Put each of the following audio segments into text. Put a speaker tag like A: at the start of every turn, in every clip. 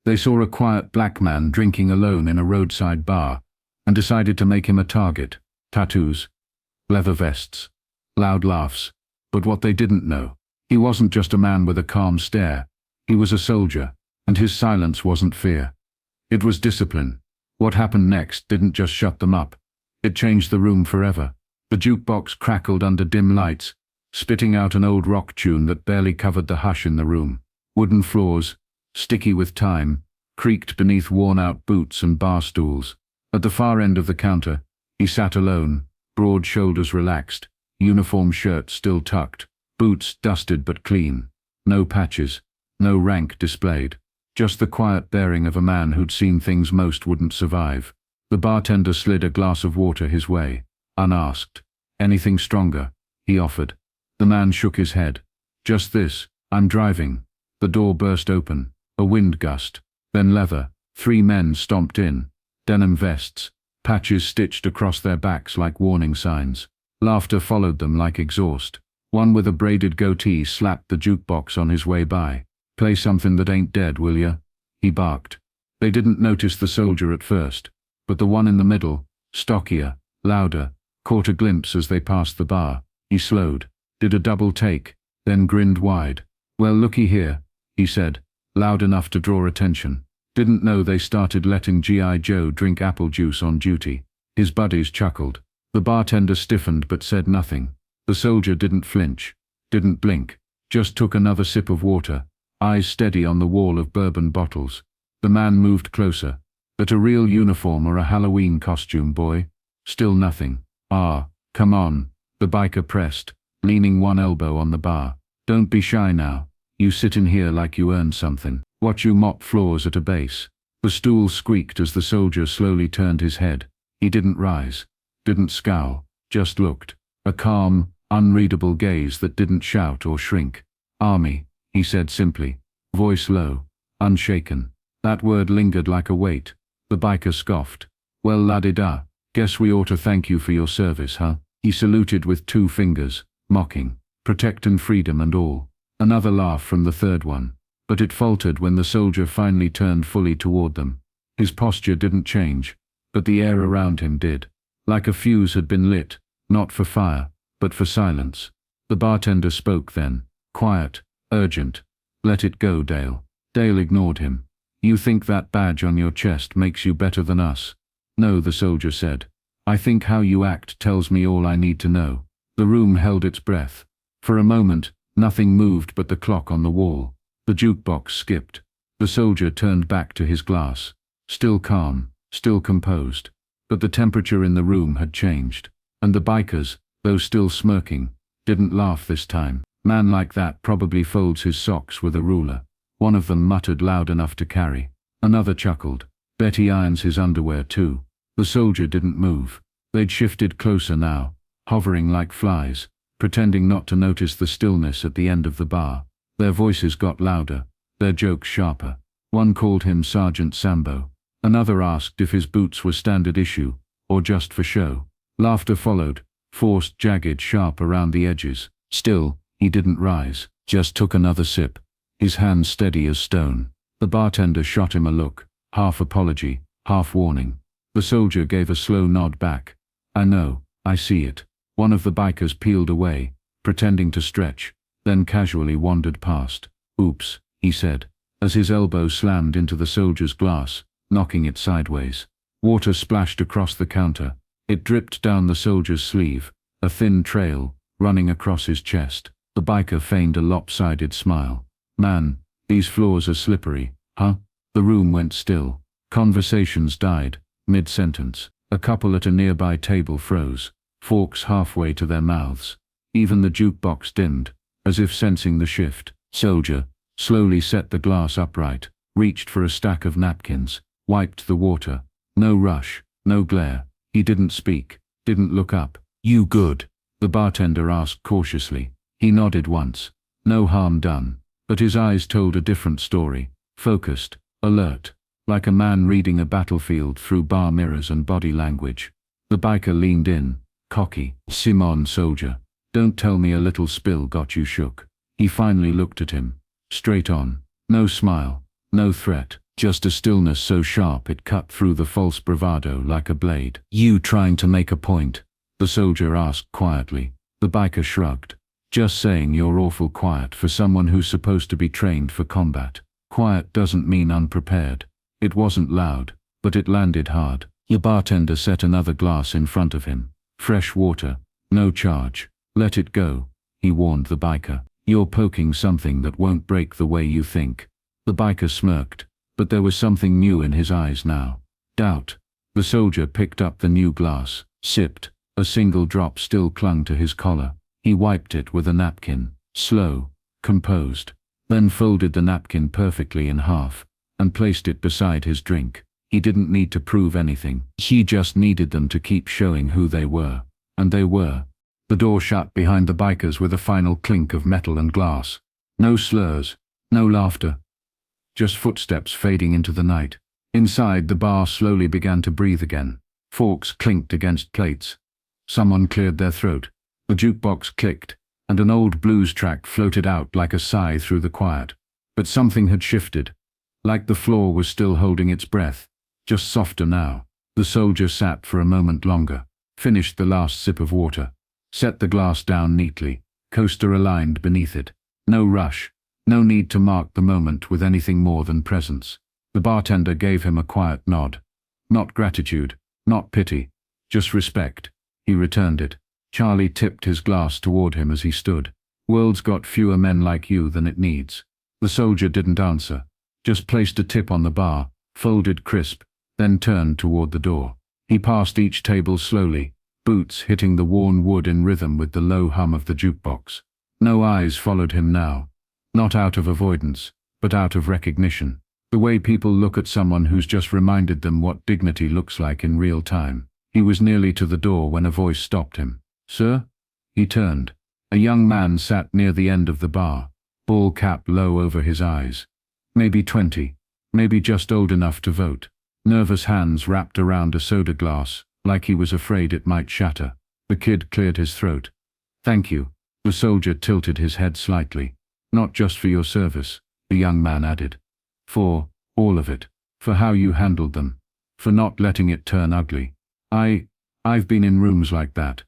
A: They saw a quiet black man drinking alone in a roadside bar and decided to make him a target. Tattoos, leather vests, loud laughs. But what they didn't know, he wasn't just a man with a calm stare. He was a soldier, and his silence wasn't fear. It was discipline. What happened next didn't just shut them up. It changed the room forever. The jukebox crackled under dim lights, spitting out an old rock tune that barely covered the hush in the room. Wooden floors, sticky with time, creaked beneath worn-out boots and bar stools. At the far end of the counter, he sat alone, broad shoulders relaxed, uniform shirt still tucked, boots dusted but clean. No patches, no rank displayed. Just the quiet bearing of a man who'd seen things most wouldn't survive. The bartender slid a glass of water his way, unasked. "Anything stronger?" he offered. The man shook his head. "Just this, I'm driving." The door burst open, a wind gust, then leather. 3 men stomped in, denim vests, patches stitched across their backs like warning signs. Laughter followed them like exhaust. One with a braided goatee slapped the jukebox on his way by. "Play something that ain't dead, will ya?" he barked. They didn't notice the soldier at first, but the one in the middle, stockier, louder, caught a glimpse as they passed the bar. He slowed, did a double take, then grinned wide. "Well, looky here," he said, loud enough to draw attention. Didn't know they started letting G.I. Joe drink apple juice on duty. His buddies chuckled. The bartender stiffened but said nothing. The soldier didn't flinch, didn't blink, just took another sip of water, eyes steady on the wall of bourbon bottles. The man moved closer. "But a real uniform or a Halloween costume, boy?" Still nothing. "Ah, come on," the biker pressed, leaning one elbow on the bar. "Don't be shy now. You sit in here like you earned something. Watch you mop floors at a base." The stool squeaked as the soldier slowly turned his head. He didn't rise, didn't scowl, just looked. A calm, unreadable gaze that didn't shout or shrink. "Army," he said simply, voice low, unshaken. That word lingered like a weight. The biker scoffed. "Well, la-di-da, guess we ought to thank you for your service, huh?" He saluted with 2 fingers, mocking, protecting freedom and all. Another laugh from the third one, but it faltered when the soldier finally turned fully toward them. His posture didn't change, but the air around him did. Like a fuse had been lit, not for fire, but for silence. The bartender spoke then, quiet, urgent. "Let it go, Dale." Dale ignored him. "You think that badge on your chest makes you better than us?" "No," the soldier said. "I think how you act tells me all I need to know." The room held its breath. For a moment, nothing moved but the clock on the wall. The jukebox skipped. The soldier turned back to his glass. Still calm, still composed. But the temperature in the room had changed. And the bikers, though still smirking, didn't laugh this time. "Man like that probably folds his socks with a ruler." One of them muttered loud enough to carry. Another chuckled. "Bet he irons his underwear too." The soldier didn't move. They'd shifted closer now, hovering like flies, pretending not to notice the stillness at the end of the bar. Their voices got louder, their jokes sharper. One called him Sergeant Sambo. Another asked if his boots were standard issue, or just for show. Laughter followed, forced, jagged, sharp around the edges. Still, he didn't rise, just took another sip, his hands steady as stone. The bartender shot him a look, half apology, half warning. The soldier gave a slow nod back. "I know, I see it." One of the bikers peeled away, pretending to stretch, then casually wandered past. "Oops," he said, as his elbow slammed into the soldier's glass, knocking it sideways. Water splashed across the counter. It dripped down the soldier's sleeve, a thin trail, running across his chest. The biker feigned a lopsided smile. "Man, these floors are slippery, huh?" The room went still. Conversations died, mid-sentence. A couple at a nearby table froze, forks halfway to their mouths. Even the jukebox dimmed, as if sensing the shift. Soldier slowly set the glass upright, reached for a stack of napkins, wiped the water. No rush, no glare. He didn't speak, didn't look up. "You good?" the bartender asked cautiously. He nodded once. No harm done. But his eyes told a different story. Focused, alert, like a man reading a battlefield through bar mirrors and body language. The biker leaned in, cocky. "Simon, soldier. Don't tell me a little spill got you shook." He finally looked at him. Straight on. No smile, no threat, Just a stillness so sharp it cut through the false bravado like a blade. "You trying to make a point?" the soldier asked quietly. The biker shrugged. "Just saying you're awful quiet for someone who's supposed to be trained for combat." Quiet doesn't mean unprepared. It wasn't loud, but it landed hard. Your bartender set another glass in front of him. "Fresh water. No charge. Let it go," he warned the biker. "You're poking something that won't break the way you think." The biker smirked, but there was something new in his eyes now. Doubt. The soldier picked up the new glass, sipped. A single drop still clung to his collar. He wiped it with a napkin, slow, composed, then folded the napkin perfectly in half, and placed it beside his drink. He didn't need to prove anything. He just needed them to keep showing who they were. And they were. The door shut behind the bikers with a final clink of metal and glass. No slurs, no laughter. Just footsteps fading into the night. Inside, the bar slowly began to breathe again. Forks clinked against plates. Someone cleared their throat. The jukebox clicked, and an old blues track floated out like a sigh through the quiet. But something had shifted. Like the floor was still holding its breath, just softer now. The soldier sat for a moment longer, finished the last sip of water, set the glass down neatly, coaster aligned beneath it. No rush, no need to mark the moment with anything more than presence. The bartender gave him a quiet nod. Not gratitude, not pity, just respect. He returned it. Charlie tipped his glass toward him as he stood. "World's got fewer men like you than it needs." The soldier didn't answer, just placed a tip on the bar, folded crisp, then turned toward the door. He passed each table slowly, boots hitting the worn wood in rhythm with the low hum of the jukebox. No eyes followed him now, not out of avoidance, but out of recognition. The way people look at someone who's just reminded them what dignity looks like in real time. He was nearly to the door when a voice stopped him. "Sir?" He turned. A young man sat near the end of the bar, ball cap low over his eyes. Maybe 20, maybe just old enough to vote. Nervous hands wrapped around a soda glass, like he was afraid it might shatter. The kid cleared his throat. "Thank you." The soldier tilted his head slightly. "Not just for your service," the young man added. "For all of it. For how you handled them. For not letting it turn ugly. I've been in rooms like that.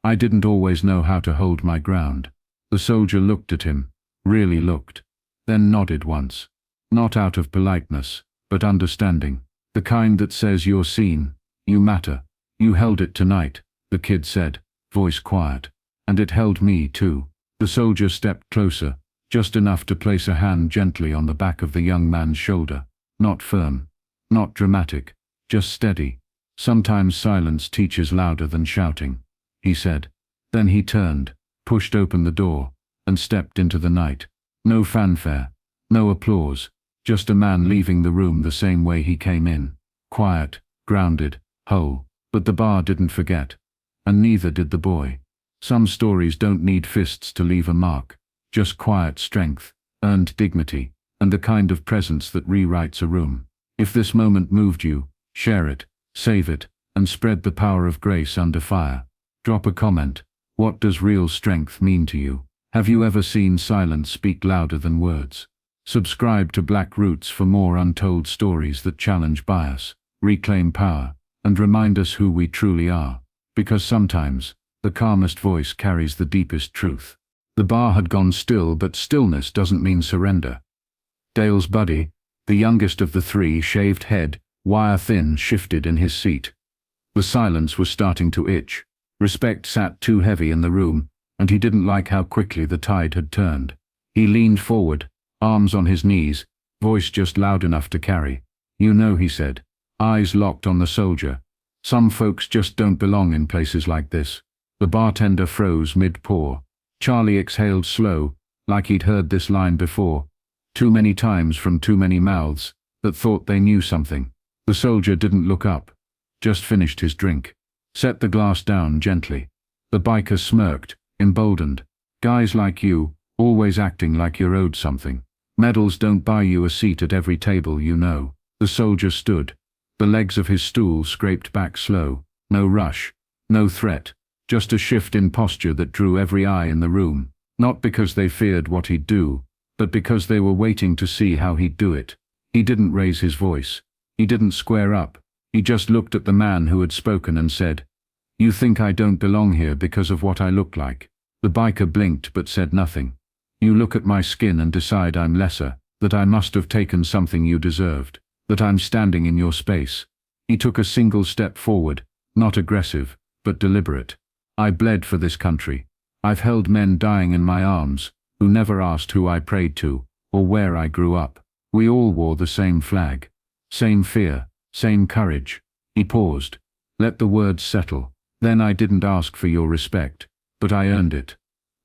A: I didn't always know how to hold my ground." The soldier looked at him, really looked, then nodded once. Not out of politeness, but understanding. "The kind that says you're seen, you matter. You held it tonight," the kid said, voice quiet. "And it held me too." The soldier stepped closer, just enough to place a hand gently on the back of the young man's shoulder. Not firm, not dramatic, just steady. "Sometimes silence teaches louder than shouting," he said. Then he turned, pushed open the door, and stepped into the night. No fanfare, no applause, just a man leaving the room the same way he came in. Quiet, grounded, whole. But the bar didn't forget. And neither did the boy. Some stories don't need fists to leave a mark. Just quiet strength, earned dignity, and the kind of presence that rewrites a room. If this moment moved you, share it. Save it, and spread the power of grace under fire. Drop a comment. What does real strength mean to you? Have you ever seen silence speak louder than words? Subscribe to Black Roots for more untold stories that challenge bias, reclaim power, and remind us who we truly are. Because sometimes, the calmest voice carries the deepest truth. The bar had gone still, but stillness doesn't mean surrender. Dale's buddy, the youngest of the three, shaved head, wire-thin, shifted in his seat. The silence was starting to itch. Respect sat too heavy in the room, and he didn't like how quickly the tide had turned. He leaned forward, arms on his knees, voice just loud enough to carry. "You know," he said, eyes locked on the soldier. "Some folks just don't belong in places like this." The bartender froze mid-pour. Charlie exhaled slow, like he'd heard this line before. Too many times from too many mouths that thought they knew something. The soldier didn't look up, just finished his drink. Set the glass down gently. The biker smirked, emboldened. "Guys like you, always acting like you're owed something. Medals don't buy you a seat at every table, you know." The soldier stood. The legs of his stool scraped back slow. No rush, no threat, just a shift in posture that drew every eye in the room. Not because they feared what he'd do, but because they were waiting to see how he'd do it. He didn't raise his voice. He didn't square up. He just looked at the man who had spoken and said, "You think I don't belong here because of what I look like?" The biker blinked but said nothing. "You look at my skin and decide I'm lesser, that I must have taken something you deserved, that I'm standing in your space." He took a single step forward, not aggressive, but deliberate. "I bled for this country. I've held men dying in my arms, who never asked who I prayed to, or where I grew up. We all wore the same flag. Same fear, same courage." He paused. "Let the words settle. Then I didn't ask for your respect, but I earned it.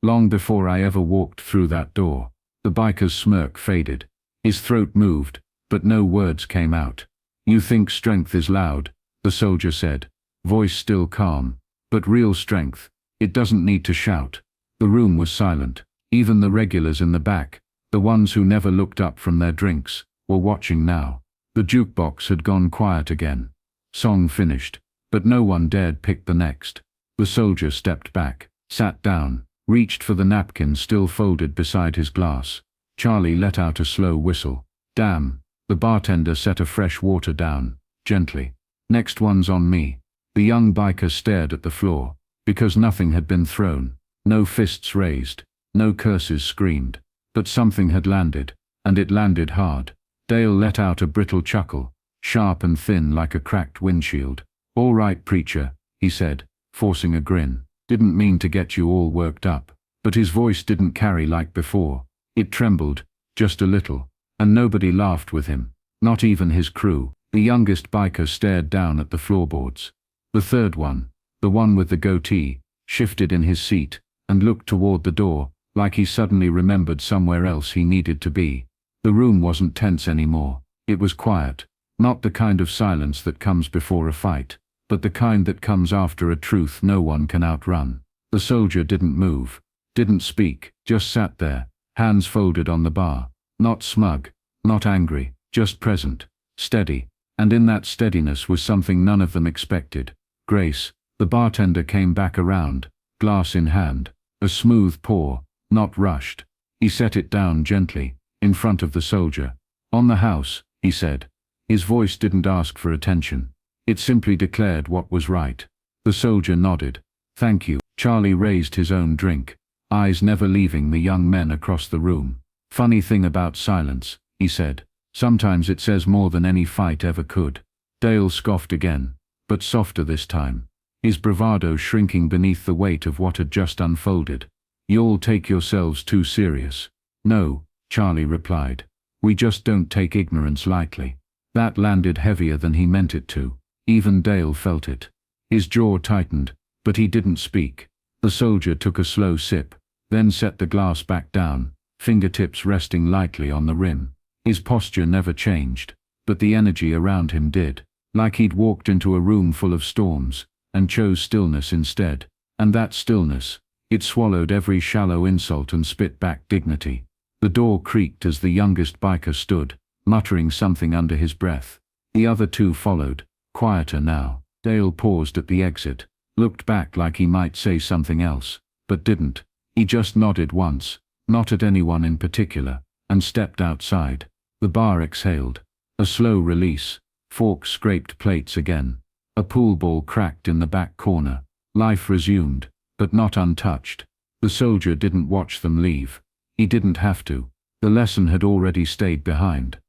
A: Long before I ever walked through that door." The biker's smirk faded. His throat moved, but no words came out. "You think strength is loud," the soldier said, voice still calm. "But real strength, it doesn't need to shout." The room was silent. Even the regulars in the back, the ones who never looked up from their drinks, were watching now. The jukebox had gone quiet again. Song finished, but no one dared pick the next. The soldier stepped back, sat down, reached for the napkin still folded beside his glass. Charlie let out a slow whistle. "Damn." The bartender set a fresh water down, gently. "Next one's on me." The young biker stared at the floor, because nothing had been thrown, no fists raised, no curses screamed. But something had landed, and it landed hard. Dale let out a brittle chuckle, sharp and thin like a cracked windshield. "All right, preacher," he said, forcing a grin. "Didn't mean to get you all worked up." But his voice didn't carry like before. It trembled, just a little, and nobody laughed with him, not even his crew. The youngest biker stared down at the floorboards. The third one, the one with the goatee, shifted in his seat, and looked toward the door, like he suddenly remembered somewhere else he needed to be. The room wasn't tense anymore. It was quiet, not the kind of silence that comes before a fight, but the kind that comes after a truth no one can outrun. The soldier didn't move, didn't speak, just sat there, hands folded on the bar, not smug, not angry, just present, steady, and in that steadiness was something none of them expected. Grace. The bartender came back around, glass in hand, a smooth pour, not rushed. He set it down gently, in front of the soldier. "On the house," he said. His voice didn't ask for attention. It simply declared what was right. The soldier nodded. "Thank you." Charlie raised his own drink, eyes never leaving the young men across the room. "Funny thing about silence," he said. "Sometimes it says more than any fight ever could." Dale scoffed again, but softer this time, his bravado shrinking beneath the weight of what had just unfolded. "You all take yourselves too serious." "No," Charlie replied. "We just don't take ignorance lightly." That landed heavier than he meant it to. Even Dale felt it. His jaw tightened, but he didn't speak. The soldier took a slow sip, then set the glass back down, fingertips resting lightly on the rim. His posture never changed, but the energy around him did, like he'd walked into a room full of storms, and chose stillness instead. And that stillness, it swallowed every shallow insult and spit back dignity. The door creaked as the youngest biker stood, muttering something under his breath. The other two followed, quieter now. Dale paused at the exit, looked back like he might say something else, but didn't. He just nodded once, not at anyone in particular, and stepped outside. The bar exhaled. A slow release. Forks scraped plates again. A pool ball cracked in the back corner. Life resumed, but not untouched. The soldier didn't watch them leave. He didn't have to. The lesson had already stayed behind.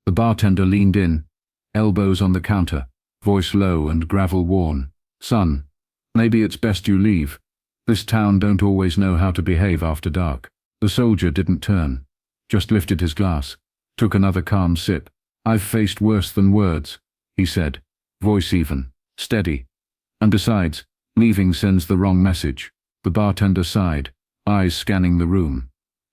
A: The bartender leaned in, elbows on the counter, voice low and gravel-worn. "Son, maybe it's best you leave. This town don't always know how to behave after dark." The soldier didn't turn, just lifted his glass, took another calm sip. "I've faced worse than words," he said, voice even, steady. "And besides, leaving sends the wrong message." The bartender sighed, eyes scanning the room.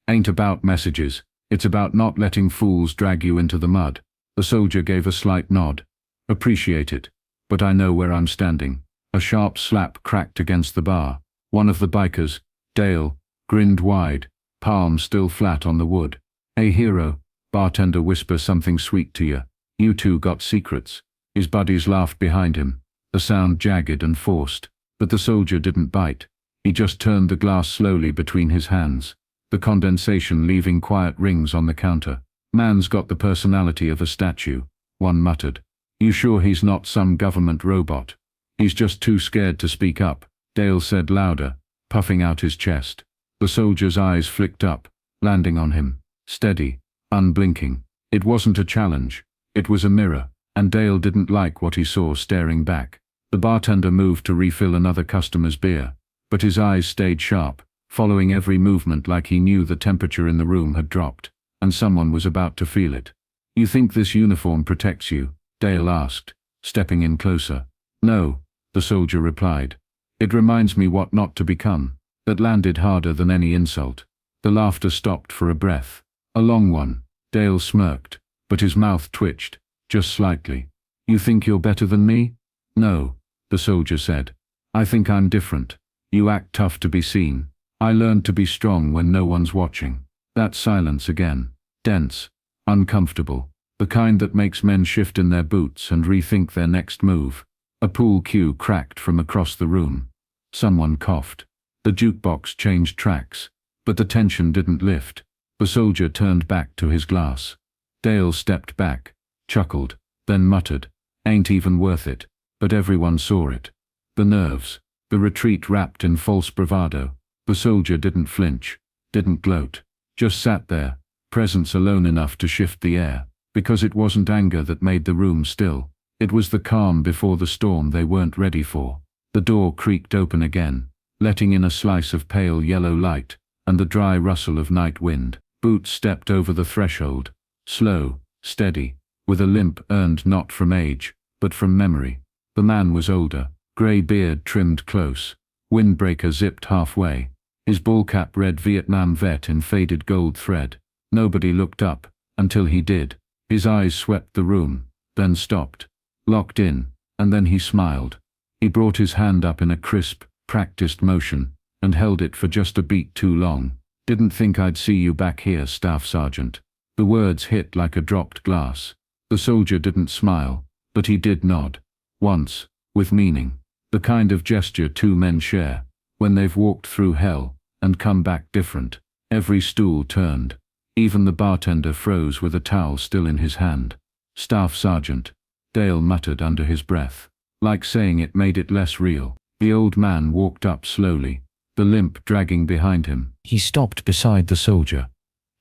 A: "Ain't about messages, it's about not letting fools drag you into the mud." The soldier gave a slight nod. "Appreciate it, but I know where I'm standing." A sharp slap cracked against the bar. One of the bikers, Dale, grinned wide, palm still flat on the wood. "Hey hero," bartender whisper something sweet to you. "You two got secrets." His buddies laughed behind him, the sound jagged and forced. But the soldier didn't bite. He just turned the glass slowly between his hands, the condensation leaving quiet rings on the counter. "Man's got the personality of a statue," one muttered. "You sure he's not some government robot?" "He's just too scared to speak up," Dale said louder, puffing out his chest. The soldier's eyes flicked up, landing on him, steady, unblinking. It wasn't a challenge. It was a mirror, and Dale didn't like what he saw staring back. The bartender moved to refill another customer's beer, but his eyes stayed sharp, following every movement like he knew the temperature in the room had dropped, and someone was about to feel it. "You think this uniform protects you?" Dale asked, stepping in closer. "No," the soldier replied. "It reminds me what not to become." That landed harder than any insult. The laughter stopped for a breath. A long one. Dale smirked, but his mouth twitched, just slightly. "You think you're better than me?" "No," the soldier said. "I think I'm different. You act tough to be seen. I learned to be strong when no one's watching." That silence again. Dense, uncomfortable, the kind that makes men shift in their boots and rethink their next move. A pool cue cracked from across the room. Someone coughed. The jukebox changed tracks, but the tension didn't lift. The soldier turned back to his glass. Dale stepped back, chuckled, then muttered, "Ain't even worth it," but everyone saw it. The nerves, the retreat wrapped in false bravado. The soldier didn't flinch, didn't gloat, just sat there, presence alone enough to shift the air, because it wasn't anger that made the room still. It was the calm before the storm they weren't ready for. The door creaked open again, letting in a slice of pale yellow light, and the dry rustle of night wind. Boots stepped over the threshold, slow, steady, with a limp earned not from age, but from memory. The man was older, grey beard trimmed close, windbreaker zipped halfway, his ballcap read Vietnam vet in faded gold thread. Nobody looked up, until he did. His eyes swept the room, then stopped, locked in, and then he smiled. He brought his hand up in a crisp, practiced motion, and held it for just a beat too long. "Didn't think I'd see you back here, Staff Sergeant." The words hit like a dropped glass. The soldier didn't smile, but he did nod. Once, with meaning. The kind of gesture two men share, when they've walked through hell, and come back different. Every stool turned. Even the bartender froze with a towel still in his hand. "Staff Sergeant," Dale muttered under his breath. Like saying it made it less real. The old man walked up slowly, the limp dragging behind him. He stopped beside the soldier,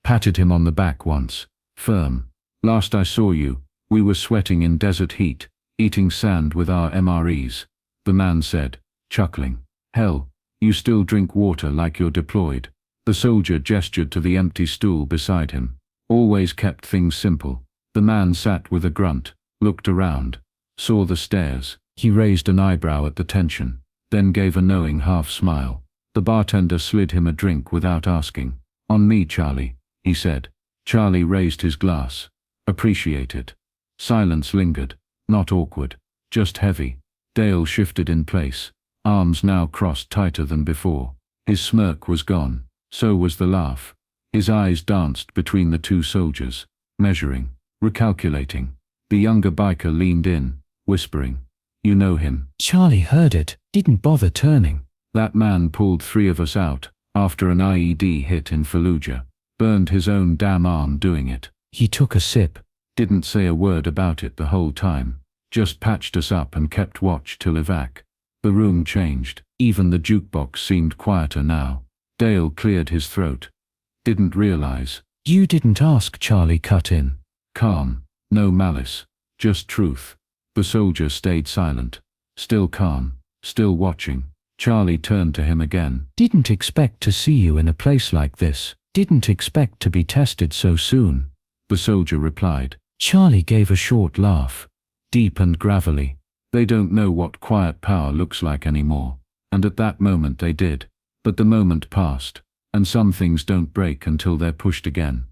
A: patted him on the back once, firm. "Last I saw you, we were sweating in desert heat, eating sand with our MREs," the man said, chuckling. "Hell, you still drink water like you're deployed." The soldier gestured to the empty stool beside him. "Always kept things simple." The man sat with a grunt, looked around, saw the stairs. He raised an eyebrow at the tension, then gave a knowing half smile. The bartender slid him a drink without asking. "On me, Charlie," he said. Charlie raised his glass. "Appreciate it." Silence lingered, not awkward, just heavy. Dale shifted in place, arms now crossed tighter than before. His smirk was gone, so was the laugh. His eyes danced between the two soldiers, measuring, recalculating. The younger biker leaned in, whispering, "You know him." Charlie heard it, didn't bother turning. "That man pulled 3 of us out, after an IED hit in Fallujah. Burned his own damn arm doing it." He took a sip, didn't say a word about it the whole time, just patched us up and kept watch till evac. The room changed, even the jukebox seemed quieter now. Dale cleared his throat. "Didn't realize." "You didn't ask," Charlie cut in. Calm, no malice, just truth. The soldier stayed silent, still calm, still watching. Charlie turned to him again. "Didn't expect to see you in a place like this. Didn't expect to be tested so soon," the soldier replied. Charlie gave a short laugh, deep and gravelly. They don't know what quiet power looks like anymore, and at that moment they did. But the moment passed, and some things don't break until they're pushed again.